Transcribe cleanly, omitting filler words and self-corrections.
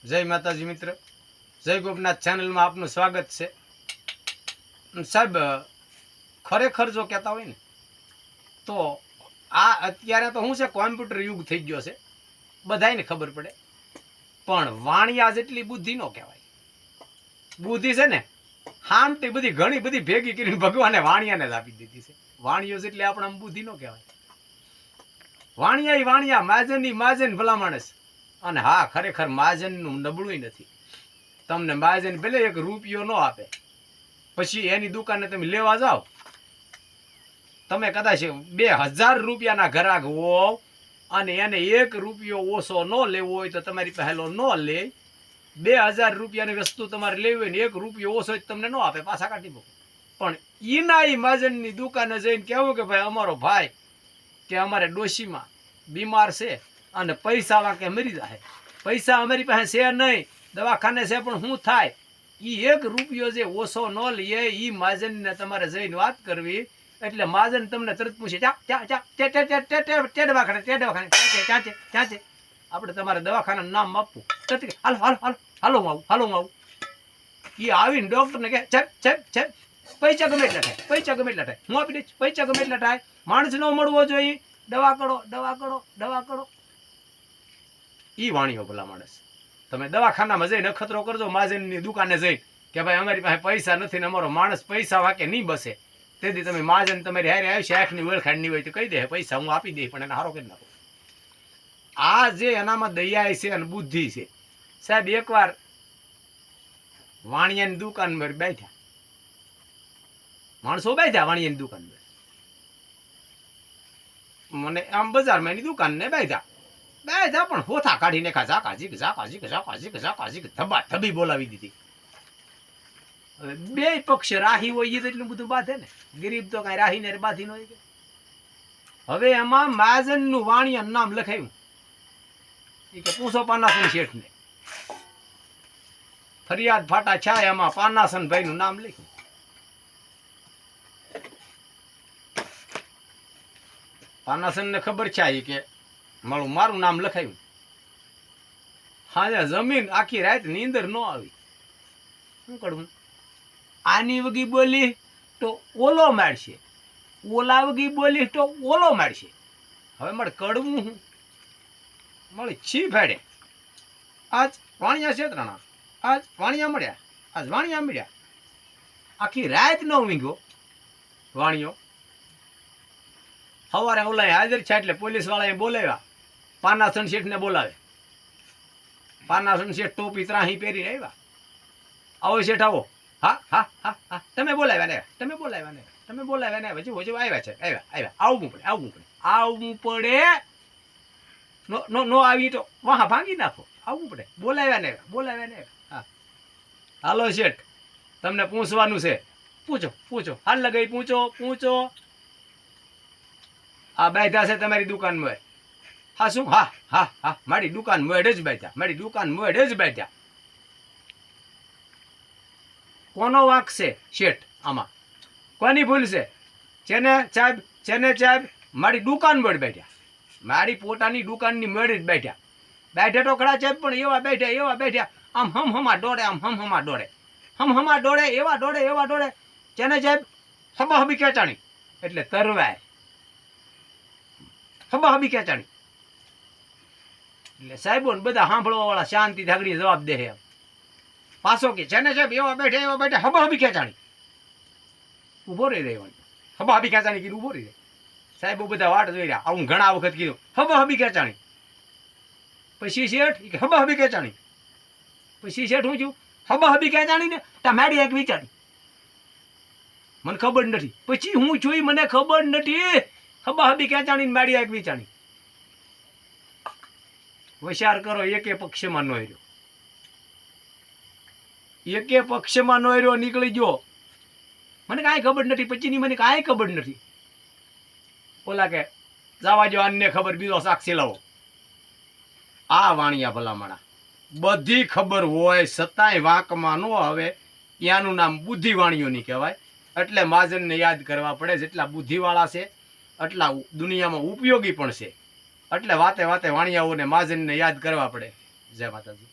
જય માતાજી મિત્ર, જય ગોપનાથ ચેનલમાં આપનું સ્વાગત છે. સાહેબ, ખરેખર જો કહેતા હોય ને તો આ અત્યારે તો શું છે, કોમ્પ્યુટર યુગ થઈ ગયો છે, બધાયને ખબર પડે. પણ વાણિયા જેટલી બુદ્ધિ ન કહેવાય. બુદ્ધિ છે ને હામટી બધી ઘણી બધી ભેગી કરીને ભગવાને વાણિયાને જ આપી દીધી છે. વાણિયો જેટલી આપણા બુદ્ધિ ન કહેવાય. વાણિયા માજનની માજન ભલા માણસ. અને હા, ખરેખર મહાજનનું નબળું નથી. તમને મહાજન ભલે એક રૂપિયો ન આપે, પછી એની દુકાને તમે લેવા જાઓ, તમે કદાચ 2000 રૂપિયાના ઘરાક હોવ અને એને 1 રૂપિયો ઓછો ન લેવો હોય તો તમારી પહેલો ન લે. 2000 રૂપિયાની વસ્તુ તમારે લેવી હોય ને 1 રૂપિયો ઓછો જ તમને ન આપે, પાછા કાઢી મૂકો. પણ ઈના ઈ મહાજનની દુકાને જઈને કહેવું કે ભાઈ અમારો ભાઈ કે અમારે ડોશીમાં બીમાર છે અને પૈસા વાંકે મરી જાય, પૈસા અમારી પાસે છે નહીં, દવાખાને છે, પણ શું થાય? એ 1 રૂપિયો જે ઓછો ન લઈએ એ મહાજનને તમારે જઈને વાત કરવી. એટલે મહાજન તમને તરત પૂછે દવાખાને આપણે તમારે દવાખાનાનું નામ આપવું. હાલો હાલો હાલો હાલો આવું હાલો આવું. એ આવીને ડોક્ટરને કહે છે પૈસા ગમે એટલા થાય, પૈસા ગમે એટલા થાય, હું આપી દઈશ, પૈસા ગમે એટલા થાય, માણસ ન મળવો જોઈએ, દવા કરો દવા કરો દવા કરો. ઈ વાણીઓ ભલા માણસ. તમે દવાખાનામાં જઈને અખતરો કરજો મહાજનની દુકાને જઈને કે ભાઈ અમારી પાસે પૈસા નથી ને અમારો માણસ પૈસા વાકે નહીં બસે, તેથી તમે મહાજન તમારી હારે આવશે, આંખની ઓળખાણ નહીં હોય તો કહી દે પૈસા હું આપી દઈશ, પણ એને હારો કરી નાખો. આ જે એનામાં દયા છે અને બુદ્ધિ છે. સાહેબ, એકવાર વાણિયાની દુકાનમાં બેઠા માણસો, બેઠા વાણિયાની દુકાનમાં, મને આમ બજારમાં એની દુકાન ને બેઠા પણ હોથા કાઢીને ધબા ધબી બોલાવી દીધી. હવે બે પક્ષ રાહી હોય એ તો એટલું બધું બાંધે ને, ગરીબ તો કઈ રાહી ને બાંધી ન હોય. હવે એમાં મહાજન નું વાણિયા નામ લખાયું કે પૂછો પાનાસન શેઠ ને. ફરિયાદ ફાટા છાય એમાં પાનાસન ભાઈ નું નામ લખ્યું. પાનાસન ને ખબર છે કે મારું નામ લખાયું. હા, જમીન આખી રાત નીંદર ન આવી. શું કરું? આની વગી બોલી તો ઓલો મારશે, ઓલા વગી બોલી તો ઓલો મારશે. હવે મારે કડવું હું મળી છી ફેડે. આજ વાણિયા છેતરાણા, આજ વાણિયા મળ્યા, આજ વાણિયા મળ્યા. આખી રાત ન ઊંઘ્યો વાણિયો. સવારે ઓલા હાજર છે એટલે પોલીસ વાળાએ બોલાવ્યા. પાનાસન શેઠને બોલાવે. પાનાસન શેઠ ટોપી ત્રાહી પહેરી આવ્યા. આવો શેઠ આવો. હા હા હા હા, તમે બોલાવ્યા ને, તમે બોલાવ્યા ને, તમે બોલાવ્યા ને, હજુ હજુ આવ્યા છે, આવ્યા. આવવું પડે, આવવું પડે, આવવું પડે. નો આવી તો વાહ ભાંગી નાખો. આવવું પડે, બોલાવ્યા ને, બોલાવ્યા ને. હા, હાલો શેઠ, તમને પૂછવાનું છે, પૂછો પૂછો, હાલ લગાઈ પૂછો પૂછો. આ બેઠા છે તમારી દુકાનમાં. હા શું? હા હા હા, મારી દુકાન મોડે જ બેઠા, મારી દુકાન મોડે જ બેઠા. કોનો વાંક છે શેઠ આમાં? કોની ભૂલ છે? ચેને સાહેબ મારી દુકાન મોડ બેઠા, મારી પોતાની દુકાનની મોડે જ બેઠા. બેઠા તો ખરા સાહેબ, પણ એવા બેઠા આમ હમહમા દોડે, આમ હમહમા દોડે, હમહમા દોડે, એવા દોડે. ચેને સાહેબ હબા હબી ખેંચાણી એટલે તરવાય. હબા હબી ખેંચાણી એટલે સાહેબો ને બધા સાંભળવા વાળા શાંતિ ધાગડી જવાબ દે. પાછો કે છે ને સાહેબ એવા બેઠા હબા હબી ખેંચાણી. ઉભો રહી રહેવાની. હબા હબી ખેંચાણી કીધું, ઉભો રહી રહે. સાહેબો બધા વાટ જોઈ રહ્યા. આવું ઘણા વખત કીધું હબા હબી ખેંચાણી. પછી શેઠ હબા હબી ખેંચાણી. પછી શેઠ હું છું હબા હબી ખેંચાણી ને તમારી એક વિચારી મને ખબર નથી. પછી હું છું મને ખબર નથી. હબા હબી ખેંચાણી ને મારી એક વિચારી. વિચાર કરો, એકે પક્ષમાં નો રહ્યો, એકે પક્ષમાં નો રહ્યો, નીકળી ગયો. મને કાંઈ ખબર નથી, પછીની મને કાંઈ ખબર નથી. ઓલા કે જવા જો, અન્ય ખબર, બીજો સાક્ષી લાવો. આ વાણિયા ભલામણા બધી ખબર હોય છતાંય વાંકમાં નો આવે, એનું નામ બુદ્ધિ વાણીઓ નહીં કહેવાય. એટલે મહાજનને યાદ કરવા પડે. જેટલા બુદ્ધિવાળા છે એટલા દુનિયામાં ઉપયોગી પણ છે. એટલે વાતે વાતે વાણિયાઓને મહાજનને યાદ કરવા પડે. જય માતાજી.